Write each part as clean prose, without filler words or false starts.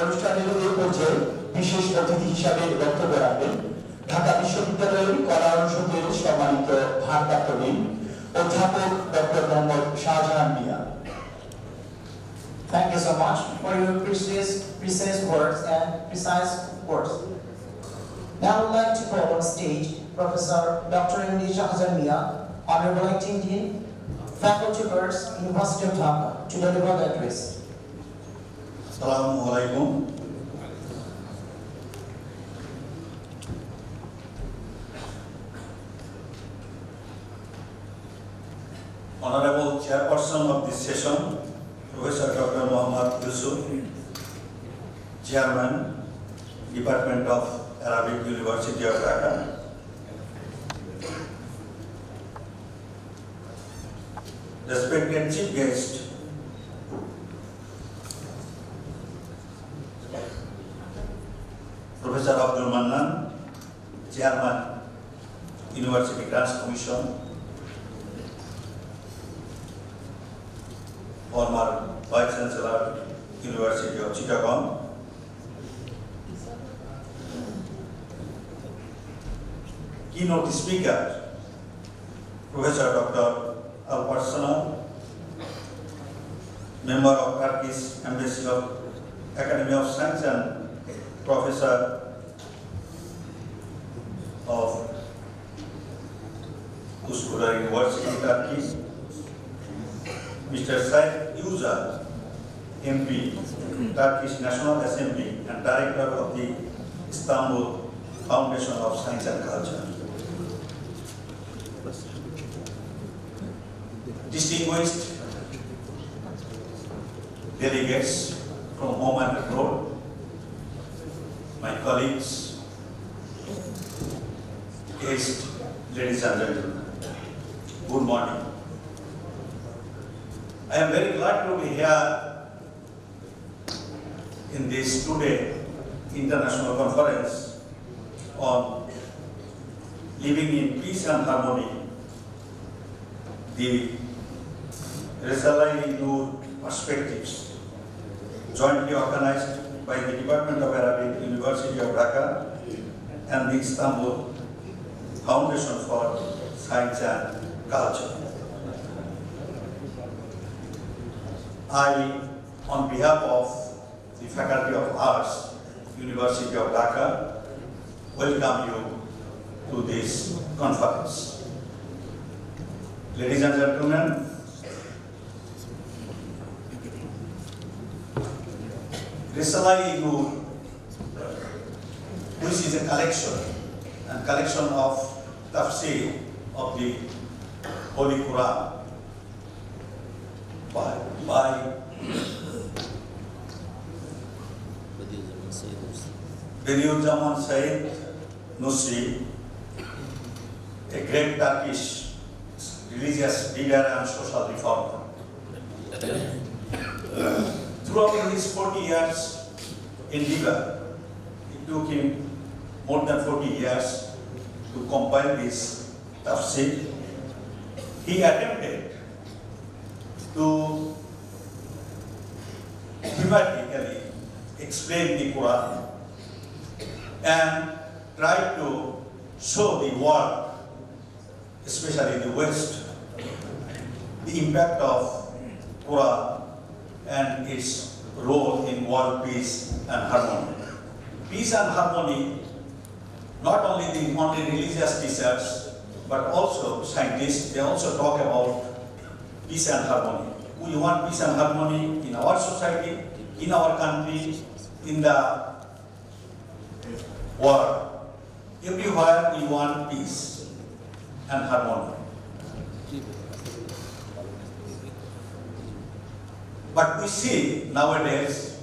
অনুষ্ঠানের এই পর্যায়ে বিশেষ অতিথি হিসাবে বক্তব্য রাখবেন ঢাকা বিশ্ববিদ্যালয়ের কলা অনুষদের সম্মানিত ভারপ্রাপ্ত ডিন অধ্যাপক doctor Mohammad Shahjahan Miah. Thank you so much for your precise words and precise words. Now I would like to call on stage Professor Dr. Shahjahan Mia, Honorable Acting Dean, Faculty Members, University of Dhaka, to deliver the address. Assalamu alaikum. Honorable Chairperson of this session, Professor Dr. Muhammad Yusuf, Chairman, Department of Arabic, University of Dhaka. Respected Chief Guest, Professor Abdul Mannan, Chairman, University Grants Commission, former Vice Chancellor, University of Chittagong, keynote speaker, Professor Dr. Al-Parsana, member of Turkish Embassy of Academy of Science and Professor of Chowdhury University, Turkey, Mr. Said Yuza, MP, Turkish National Assembly and Director of the Istanbul Foundation of Science and Culture. Distinguished delegates from home and abroad, my colleagues, guests, ladies and gentlemen, good morning. I am very glad to be here in this today international conference on living in peace and harmony, the Risale-i perspectives, jointly organized by the Department of Arabic, University of Dhaka and the Istanbul Foundation for Science and Culture. I, on behalf of the Faculty of Arts, University of Dhaka, welcome you to this conference. Ladies and gentlemen, Risale-i, which is a collection of tafsir of the Holy Quran by Bediüzzaman Said Nursi, a great Turkish religious leader and social reformer. Throughout his 40 years in Libya, it took him more than 40 years to compile this tafsir. He attempted to thematically explain the Quran and tried to show the world, especially the West, the impact of Quran and its role in world peace and harmony. Peace and harmony, not only the religious teachers, but also scientists, they also talk about peace and harmony. We want peace and harmony in our society, in our country, in the world. Everywhere we want peace and harmony. But we see nowadays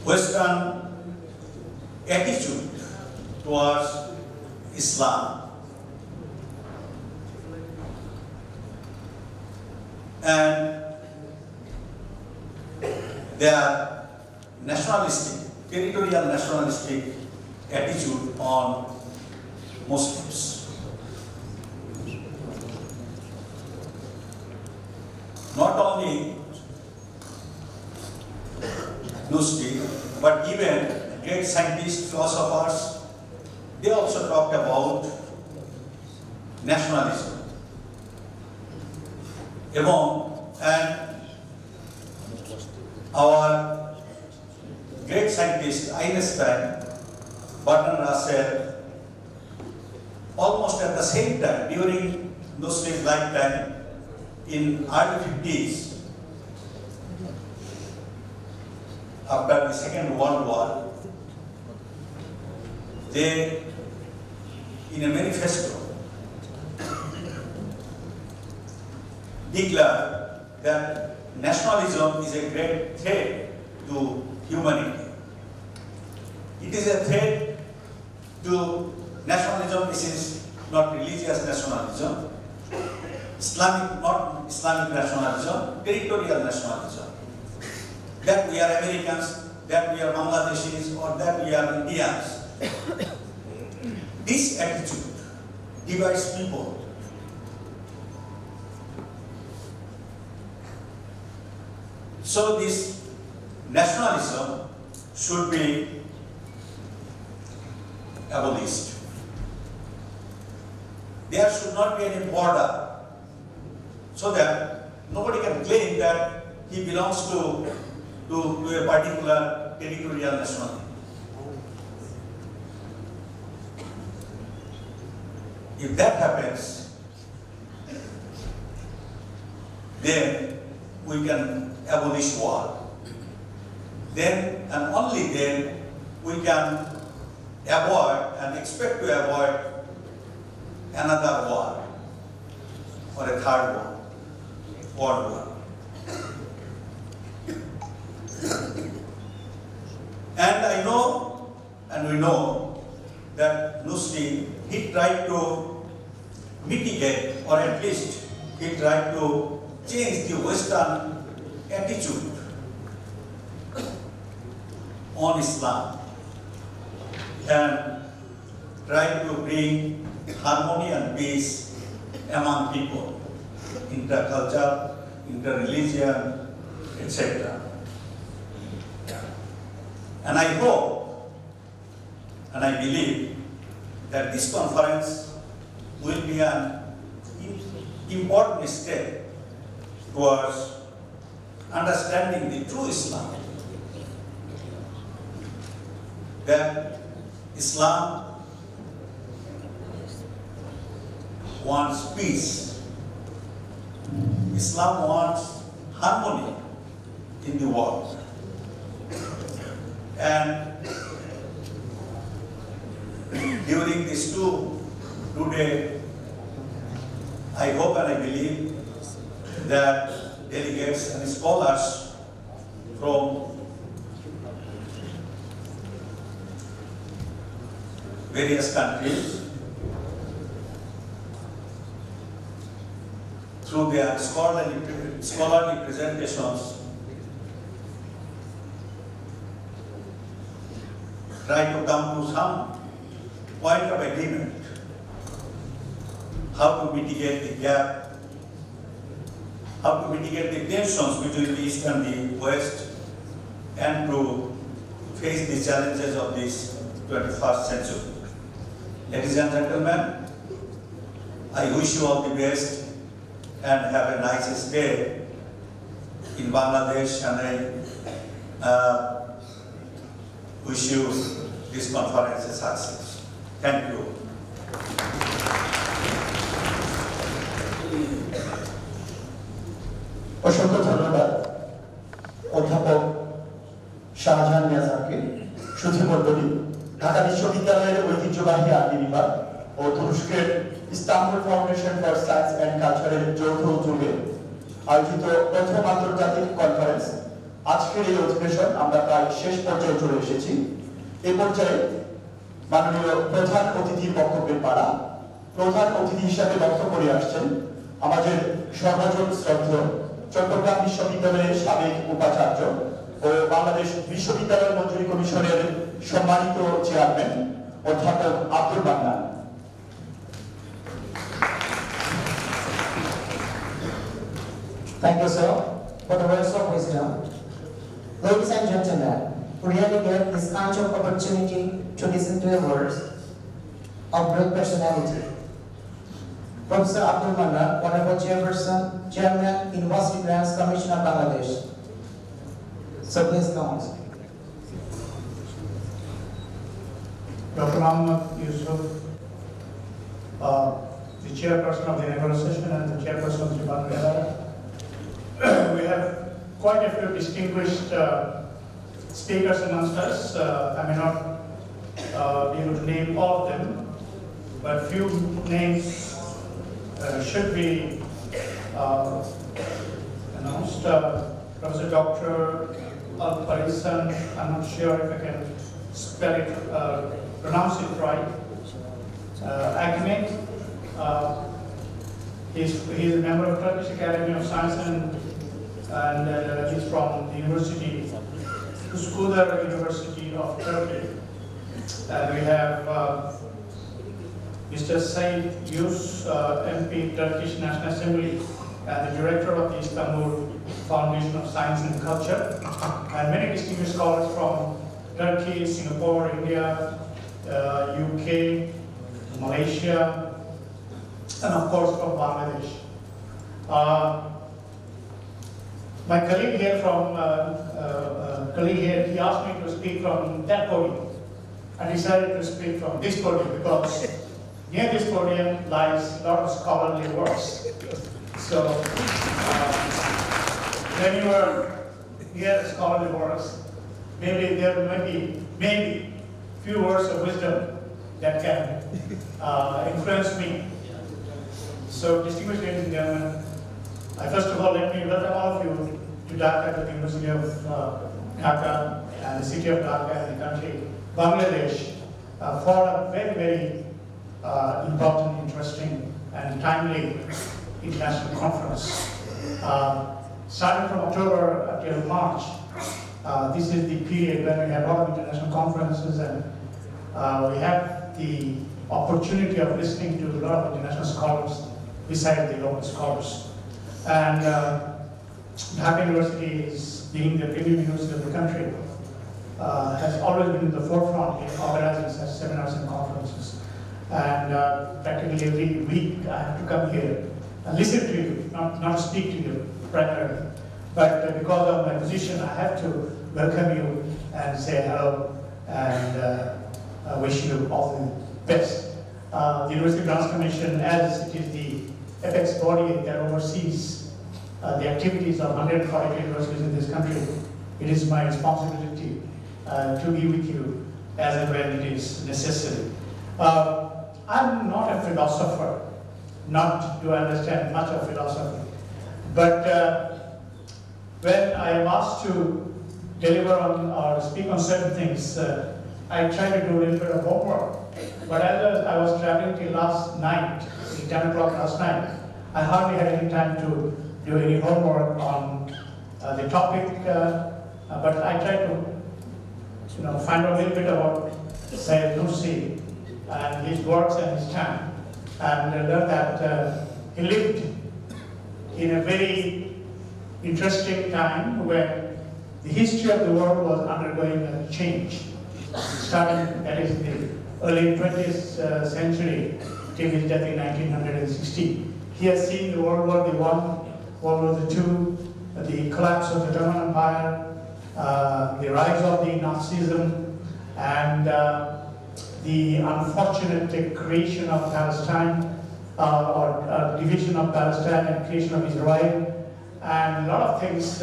Western attitude towards Islam. And their nationalistic, territorial nationalistic attitude on Muslims. Not only Nursi, but even great scientists, philosophers, they also talked about nationalism. And our great scientist Einstein, Bhaban, Risale, almost at the same time during Nursi's lifetime in early 50s, after the Second World War, they, in a manifesto, declared that nationalism is a great threat to humanity. It is a threat to nationalism. This is not religious nationalism, not Islamic nationalism, territorial nationalism. That we are Americans, that we are Bangladeshis, or that we are Indians. This attitude divides people. So this nationalism should be abolished. There should not be any border, so that nobody can claim that he belongs to a particular territorial nationality. If that happens, then we can abolish war. Then and only then we can avoid and expect to avoid another war or a third war, world war. And I know, and we know, that Nursi, he tried to mitigate, or at least he tried to change the Western attitude on Islam and try to bring harmony and peace among people, interculture, interreligion, etc. And I hope and I believe that this conference will be an important step towards understanding the true Islam. That Islam wants peace. Islam wants harmony in the world. And during these two-day, I hope and I believe that delegates and scholars from various countries, through their scholarly presentations, try to come to some point of agreement, how to mitigate the gap, how to mitigate the tensions between the East and the West, and to face the challenges of this 21st century. Ladies and gentlemen, I wish you all the best and have a nice stay in Bangladesh, and I wish you this conference a success. Thank you. অসংখ্য ধন্যবাদ অধ্যাপক শাহজাহান মিয়াজাকে। সুধীমণ্ডলী, ঢাকা বিশ্ববিদ্যালয়ের ঐতিহ্যবাহী আরবি বিভাগ ও তুরস্কের Istanbul foundation for science and কালচারের যৌথ উদ্যোগে আয়োজিত প্রথম আন্তর্জাতিক কনফারেন্স, আজকের এই অধিবেশন আমরা প্রায় শেষ পর্যায়ে চলে এসেছি। এই পর্যায়ে মাননীয় প্রধান অতিথির বক্তব্যের পালা। প্রধান অতিথি হিসাবে বক্তব্য করে আসছেন আমাদের সর্বজন শ্রদ্ধেয় চট্টগ্রাম বিশ্ববিদ্যালয়ের সাবেক উপাচার্য ও বাংলাদেশ বিশ্ববিদ্যালয় মঞ্জুরি কমিশনের সম্মানিত চেয়ারম্যান অধ্যাপক Abdul Mannan. Thank you, sir, for the words of wisdom. Ladies and gentlemen, we really get this kind of opportunity to listen to the words of great personality. Professor Abdul Manna, Honorable Chairperson, Chairman, University Grants Commission of Bangladesh. So please come. Dr. Muhammad Yusuf, the chairperson of the inaugural session and the chairperson of the Bhaban. We have quite a few distinguished speakers amongst us. I may not be able to name all of them, but few names should be announced. Professor Dr. Al-Farisan, I'm not sure if I can spell it, pronounce it right. Academic. He's a member of Turkish Academy of Science and he's from the University, Üsküdar University of Turkey. And we have Mr. Said Yus, MP, Turkish National Assembly, and the director of the Istanbul Foundation of Science and Culture, and many distinguished scholars from Turkey, Singapore, India, UK, Malaysia, and of course from Bangladesh. My colleague here, he asked me to speak from that podium. I decided to speak from this podium because near this podium lies a lot of scholarly works. So when you are near scholarly works, maybe there may be few words of wisdom that can influence me. So, distinguished ladies and gentlemen, first of all, let me welcome all of you to Dhaka, to the University of Dhaka, and the city of Dhaka, and the country, Bangladesh, for a very, very important, interesting, and timely international conference. Starting from October until March, this is the period when we have a lot of international conferences, and we have the opportunity of listening to a lot of international scholars beside the local scholars. And Dhaka University, is being the premier university of the country, has always been in the forefront in organizing such seminars and conferences. And practically every week I have to come here and listen to you, not speak to you primarily. But because of my position, I have to welcome you and say hello and wish you all the best. The University Grants Commission, as it is the apex body that oversees the activities of 140 universities in this country, it is my responsibility to be with you as and when it is necessary. I'm not a philosopher, not do I understand much of philosophy, but when I am asked to deliver on or speak on certain things, I try to do a little bit of homework. But as I was traveling till last night, till 10 o'clock last night, I hardly had any time to do any homework on the topic, but I tried to find out a little bit about Sayyid Nursi and his works and his time, and learned that he lived in a very interesting time when the history of the world was undergoing a change, starting that is the early 20th century till his death in 1960. He has seen the World War I, World War II, the collapse of the German Empire, the rise of the Nazism, and the unfortunate creation of Palestine, or division of Palestine and creation of Israel, and a lot of things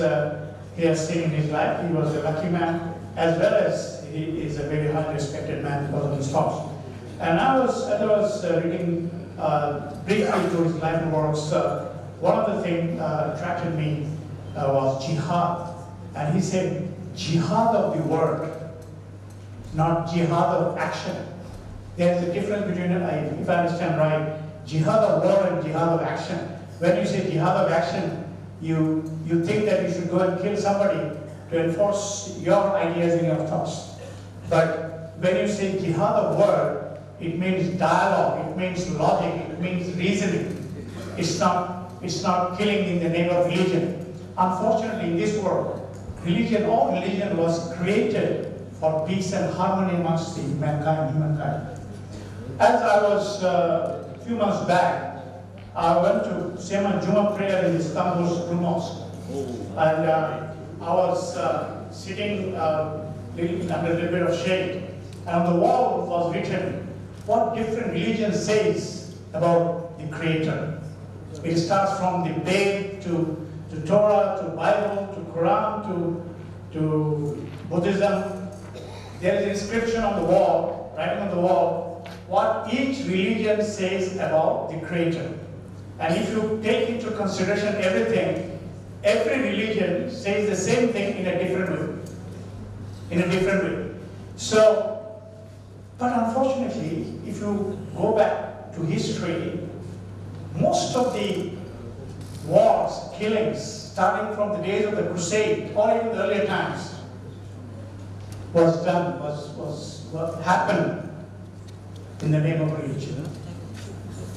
he has seen in his life. He was a lucky man, as well as he is a very highly respected man because of his thoughts. And as I was reading briefly through his life and works, one of the things attracted me was jihad. And he said, jihad of the word, not jihad of action. There is a difference between, if I understand right, jihad of word and jihad of action. When you say jihad of action, you think that you should go and kill somebody to enforce your ideas and your thoughts. But when you say jihad of word, it means dialogue, it means logic, it means reasoning. It's not killing in the name of religion. Unfortunately, in this world, religion, all religion was created for peace and harmony amongst the humankind. As I was a few months back, I went to say my Jummah prayer in Istanbul's Blue Mosque. And I was sitting under a little bit of shade. And on the wall was written what different religion says about the Creator. It starts from the Babe to Torah, to Bible, to Quran, to Buddhism. There is an inscription on the wall, writing on the wall, what each religion says about the Creator. And if you take into consideration everything, every religion says the same thing in a different way. So, but unfortunately, if you go back to history, most of the wars, killings, starting from the days of the Crusade, or even the earlier times, was what happened in the name of religion.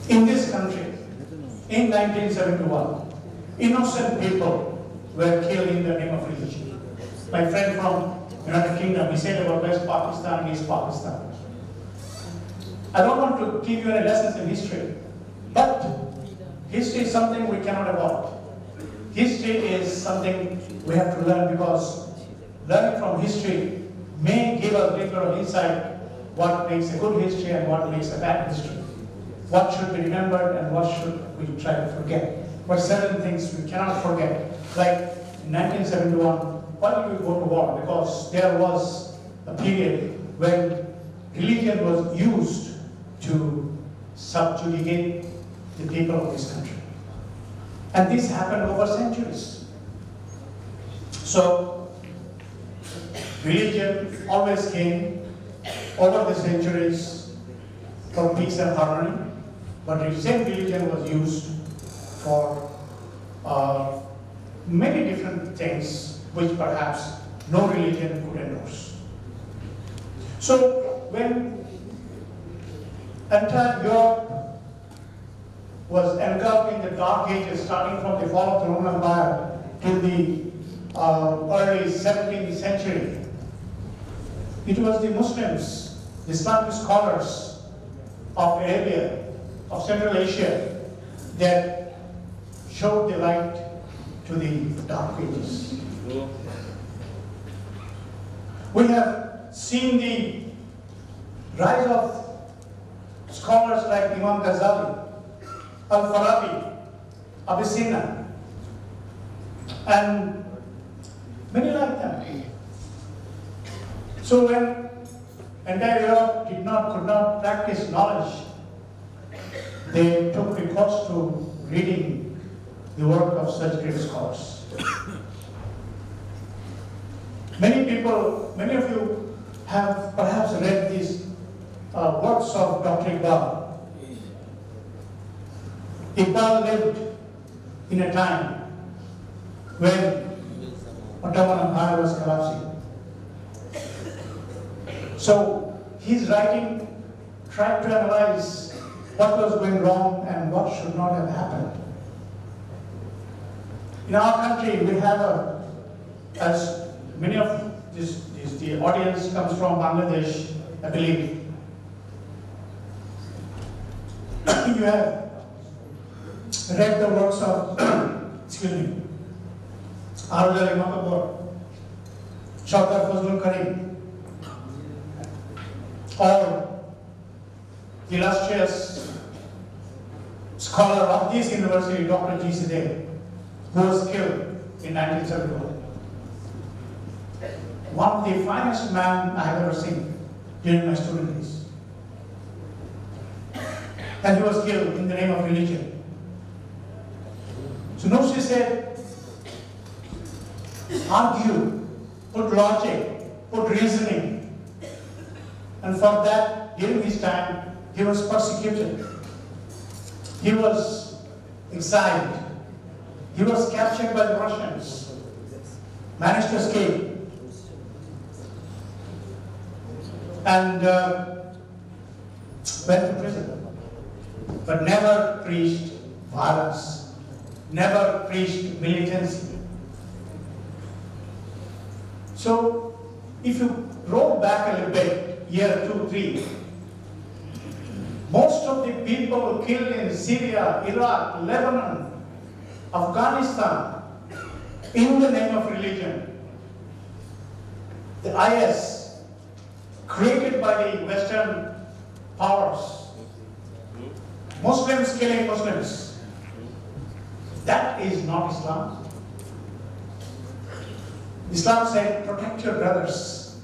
In this country, in 1971, innocent people were killed in the name of religion. My friend from United Kingdom, he said about West Pakistan and East Pakistan. I don't want to give you any lessons in history, but history is something we cannot avoid. History is something we have to learn, because learning from history may give us a little bit of insight what makes a good history and what makes a bad history. What should be remembered and what should we try to forget. But certain things we cannot forget. Like in 1971, why did we go to war? Because there was a period when religion was used to subjugate the people of this country. And this happened over centuries. So, religion always came over the centuries for peace and harmony, but the same religion was used for many different things which perhaps no religion could endorse. So, when entire Europe was engulfed in the Dark Ages, starting from the fall of the Roman Empire till the early 17th century, it was the Muslims, the Islamic scholars of Arabia, of Central Asia, that showed the light to the Dark Ages. We have seen the rise of scholars like Imam Ghazali, Al-Farabi, Avicenna, and many like them. So when entire Europe could not practice knowledge, they took recourse to reading the work of such great scholars. Many of you have perhaps read these works of Dr. Iqbal. Iqbal lived in a time when Ottoman Empire was collapsing. So his writing tried to analyze what was going wrong and what should not have happened. In our country, we have as many of the audience comes from Bangladesh, I believe. You have read the works of, Auditorium, Chowdhury, or the illustrious scholar of this university, Dr. G. Sideh, who was killed in 1971. One of the finest men I have ever seen during my student days. And he was killed in the name of religion. So Nursi said, argue, put logic, put reasoning. And for that, during his time, he was persecuted. He was exiled. He was captured by the Russians, managed to escape, and went to prison, but never preached violence, never preached militancy. So if you roll back a little bit, year 2, 3, most of the people killed in Syria, Iraq, Lebanon, Afghanistan, in the name of religion, the IS, created by the Western powers, Muslims killing Muslims, that is not Islam. Islam said, protect your brothers,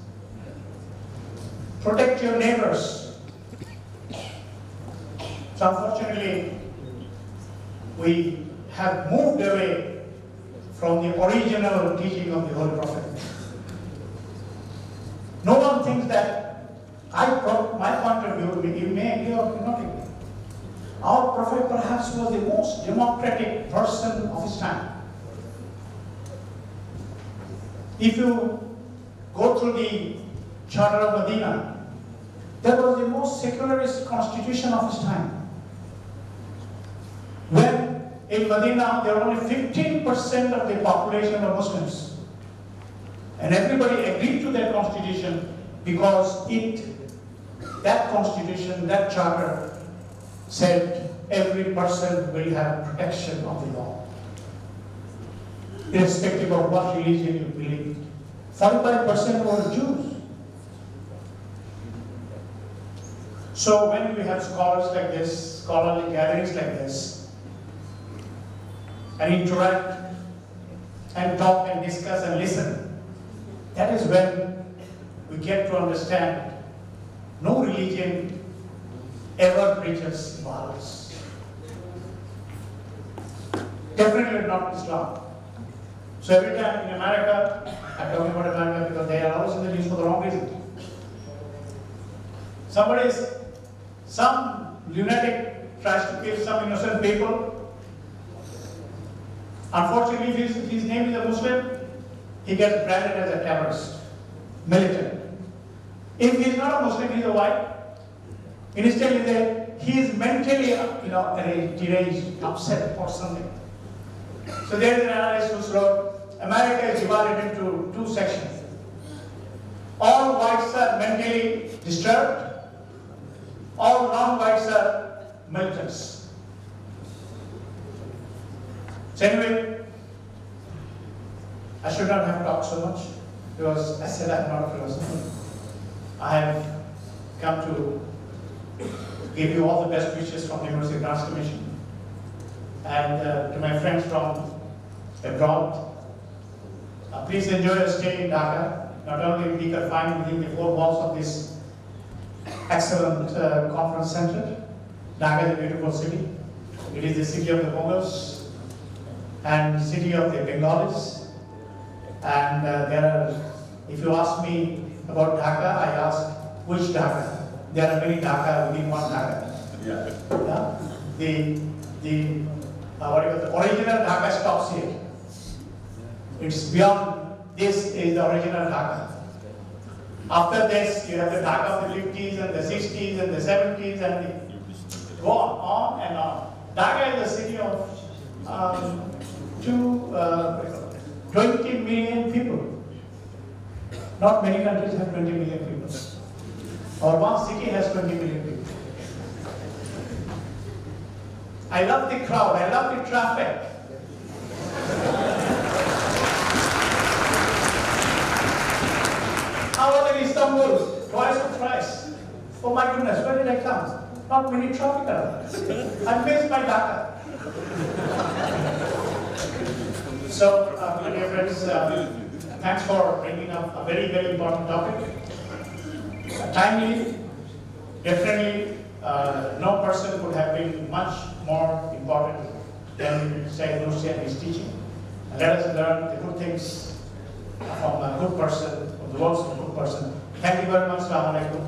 protect your neighbors. So unfortunately, we have moved away from the original teaching of the Holy Prophet. No one thinks that my point of view, you may agree or not agree. Our Prophet perhaps was the most democratic person of his time. If you go through the Charter of Medina, that was the most secularist constitution of his time. When in Medina there were only 15% of the population were Muslims. And everybody agreed to that constitution because that constitution, that charter said every person will have protection of the law, irrespective of what religion you believe. 45% were Jews. So when we have scholars like this, scholarly gatherings like this, and interact and talk and discuss and listen, that is when we get to understand no religion ever preaches violence. Definitely not Islam. So every time in America, I'm talking about America because they are always in the news for the wrong reason. Some lunatic tries to kill some innocent people. Unfortunately, if his name is a Muslim, he gets branded as a terrorist, militant. If he is not a Muslim, he is a white. Instead, he is mentally, deranged, upset or something. So there is an analyst who wrote, America is divided into two sections. All whites are mentally disturbed. All non-whites are militants. So anyway, I should not have talked so much because I said I'm not a philosopher. I have come to give you all the best wishes from the Nursi Grants Commission. And to my friends from abroad, please enjoy your stay in Dhaka. Not only be confined within the four walls of this excellent conference center. Dhaka is a beautiful city. It is the city of the Mughals and city of the Bengalis. And if you ask me about Dhaka, I ask which Dhaka. There are many Dhaka within one Dhaka. Yeah. The original Dhaka stops here. It's beyond this is the original Dhaka. After this, you have the Dhaka of the 50s and the 60s and the 70s and the go on and on. Dhaka is a city of 20 million people. Not many countries have 20 million people. Or one city has 20 million people. I love the crowd, I love the traffic. How was in Istanbul? Twice or thrice. Oh my goodness, where did I come? Not many traffic around. I missed my Dhaka. So, my dear friends, thanks for bringing up a very, very important topic. Timely, definitely, no person could have been much more important than Sayyid Nursi and his teaching. And let us learn the good things from a good person, from the words of a good person. Thank you very much. Assalamu alaikum.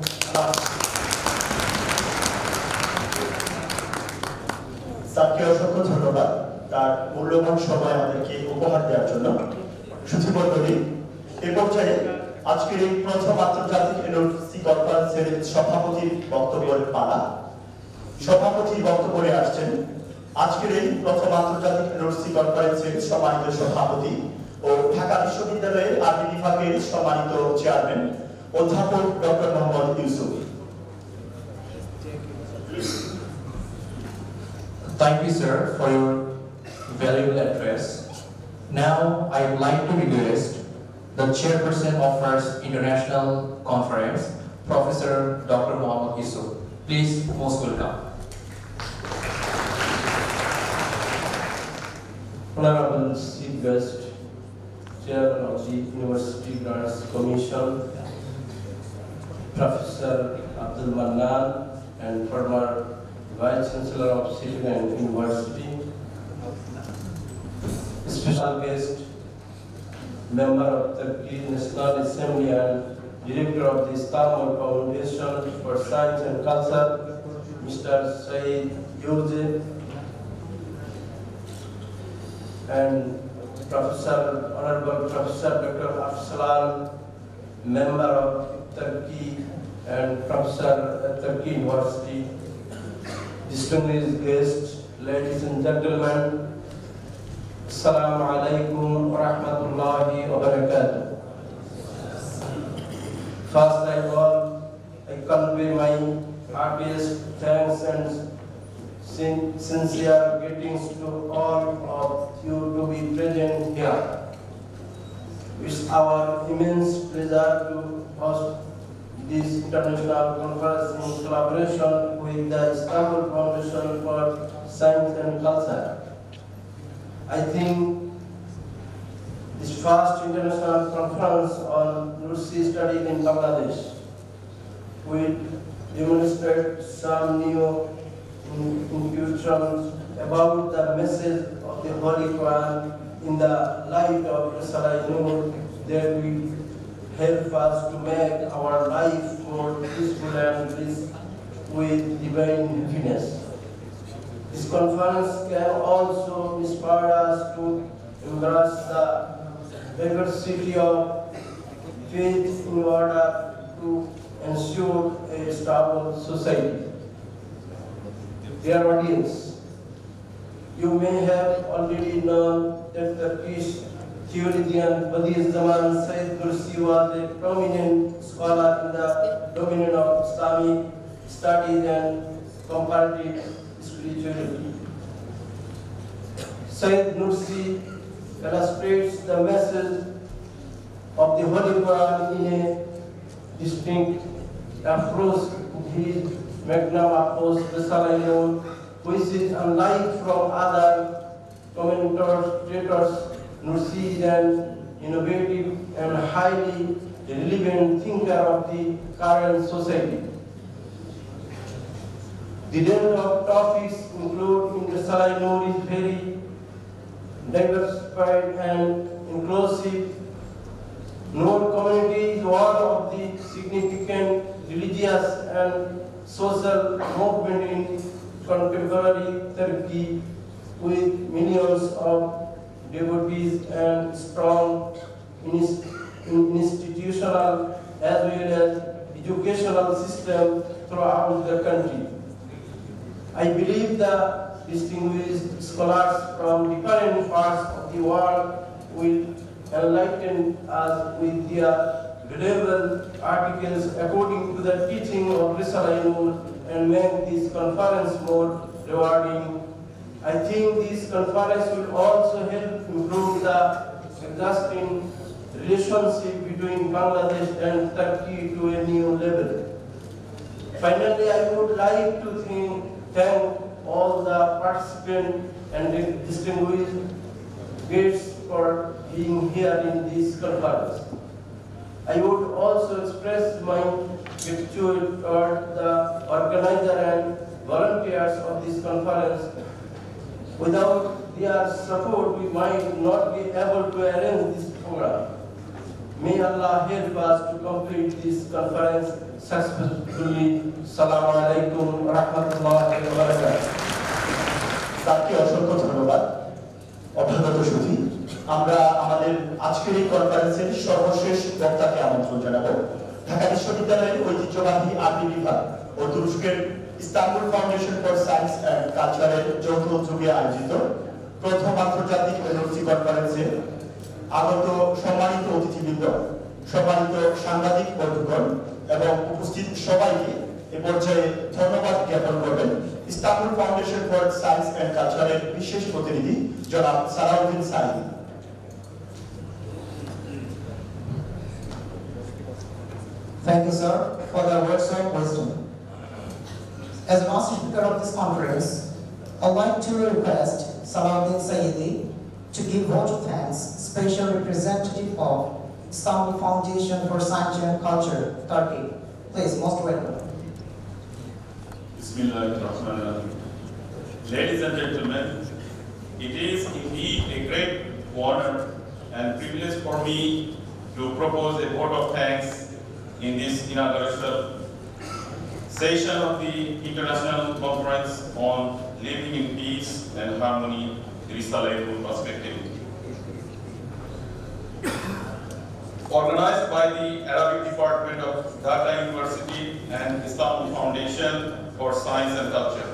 স্যারকে অসংখ্য ধন্যবাদ তার মূল্যবান সময় আমাদেরকে উপহার দেওয়ার জন্য। শুধুমণ্ডলী, এ পর্যায়ে আজকের এই প্রথম আন্তর্জাতিক এনওসি কনফারেন্সের সভাপতির বক্তব্যের পালা। সভাপতি বক্তব্যে আসছেন আজকের এই প্রথম আন্তর্জাতিক এনওসি কনফারেন্সের সম্মানিত সভাপতি ও ঢাকা বিশ্ববিদ্যালয়ের আরবি বিভাগের সম্মানিত চেয়ারম্যান অধ্যাপক doctor Mohammad Yusuf. Thank you, sir, for your valuable address. Now, I would like to request the chairperson of First International Conference, Professor Dr. Mohammad Yusuf. Please, most welcome. Honorable Chief Guest, Chairman of the University Grants Commission, Professor Abdul Mannan, and former Vice Chancellor of Citizen University, special guest, member of the National Assembly and Director of the Istanbul Foundation for Science and Culture, Mr. Said Yurje, and Honorable Professor Dr. Afsalan, member of Turkey and Professor at Turkey University, distinguished guests, ladies and gentlemen, Assalamu alaikum wa rahmatullahi wa barakatuh. First I convey my heartiest thanks and sincere greetings to all of you to be present here. It's our immense pleasure to host this international conference in collaboration with the Istanbul Foundation for Science and Culture. I think this first international conference on Nursi study in Bangladesh will demonstrate some new intuitions about the message of the Holy Quran in the light of Risale-i that will help us to make our life more peaceful and rich with divine happiness. This conference can also inspire us to embrace the diversity of faith in order to ensure a stable society. Dear audience, you may have already known that Turkish theologian Badiüzzaman Said Nursi was a prominent scholar in the domain of Islamic studies and comparative spirituality. Said Nursi illustrates the message of the Holy Quran in a distinct approach to his magnum opus Risale-i, which is unlike from other commentators. Nursi is an innovative and highly relevant thinker of the current society. The range of topics included in Risale-i is very diversified and inclusive. Noor community is one of the significant religious and social movement in contemporary Turkey, with millions of devotees and strong institutional as well as educational system throughout the country. I believe the distinguished scholars from different parts of the world will enlighten us with their valuable articles according to the teaching of Risale-i and make this conference more rewarding. I think this conference will also help improve the existing relationship between Bangladesh and Turkey to a new level. Finally, I would like to thank all the participants and distinguished guests for being here in this conference. I would also express my gratitude toward the organizer and volunteers of this conference. Without their support, we might not be able to arrange this program. May Allah help us to complete this conference successfully. Assalamu alaikum wa rahmatullahi wa barakatuh. তাকে অসংখ্য ধন্যবাদ। অভ্যাগত সুধী, আমরা আমাদের আজকের এই কনফারেন্সের সর্বশেষ বক্তাকে আমন্ত্রণ জানাবো। ঢাকা বিশ্ববিদ্যালয়ের ঐতিহ্যবাহী আরবি বিভাগ ও তুরস্কের Istanbul foundation for science and কালচারের যৌথ উদ্যোগে আয়োজিত প্রথম আন্তর্জাতিক নুরসি কনফারেন্সে আগত সম্মানিত অতিথিবৃন্দ, সম্মানিত সাংবাদিক বন্ধুগণ এবং উপস্থিত সবাইকে এ পর্যায়ে ধন্যবাদ জ্ঞাপন করবেন Istanbul foundation for science and কালচারের বিশেষ প্রতিনিধি জনাব Salauddin Saeed. Thank you, sir, for the words of wisdom. As the master speaker of this conference, I'd like to request Salahuddin Sayyidi to give vote of thanks, special representative of Istanbul Foundation for Science and Culture, Turkey. Please, most welcome. Bismillahirrahmanirrahim. Ladies and gentlemen, it is indeed a great honor and privilege for me to propose a vote of thanks in this inaugural session of the International Conference on Living in Peace and Harmony, Risale-i perspective. Organized by the Arabic Department of Dhaka University and Istanbul Foundation for Science and Culture.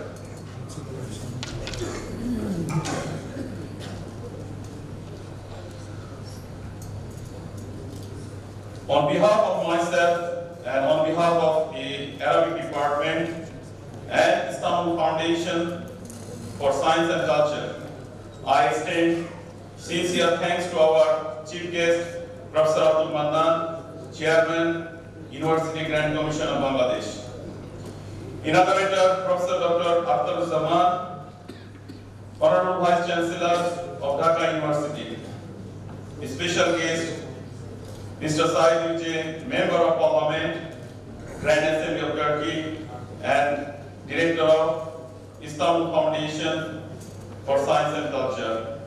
On behalf of myself and on behalf of the Arabic Department and Istanbul Foundation for Science and Culture, I extend sincere thanks to our chief guest, Professor Abdul Mannan, Chairman, University Grand Commission of Bangladesh. Inaugurator, Professor Dr. Akhtar Zaman, Honorable Vice Chancellor of Dhaka University. Special guest, Mr. Said Uche, Member of Parliament, Grand Assembly of Turkey, and Director of Istanbul Foundation for Science and Culture.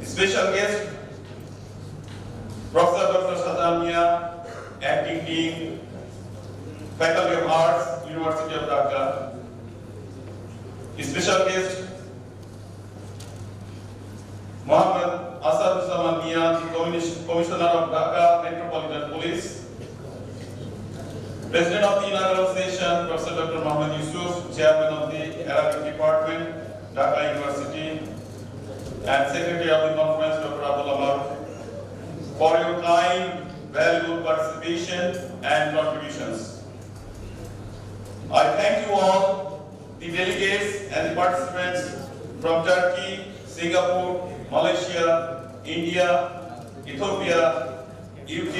Special guest, Professor Dr. Shahzan Mia, Acting Dean, Faculty of Arts, University of Dhaka. Special guest, Muhammad Asaduzzama Mia, Commissioner of Dhaka Metropolitan Police. President of the inaugural session, Professor Dr. Muhammad Yusuf, Chairman of the Arabic Department, Dhaka University, and Secretary of the Conference, Dr. Abdullah Maruf, for your kind, valuable participation and contributions. I thank you all, the delegates and the participants from Turkey, Singapore, Malaysia, India, Ethiopia, UK,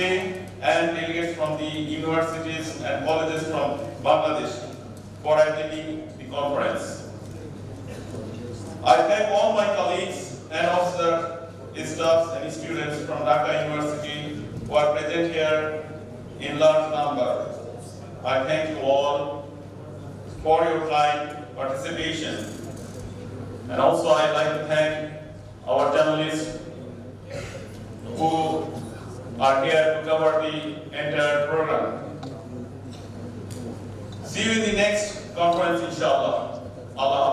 and delegates from the universities and colleges from Bangladesh for attending the conference. I thank all my colleagues and officers, staffs, and students from Dhaka University who are present here in large number. I thank you all for your kind participation. And also I'd like to thank our journalists who are here to cover the entire program. See you in the next conference, inshallah. Allah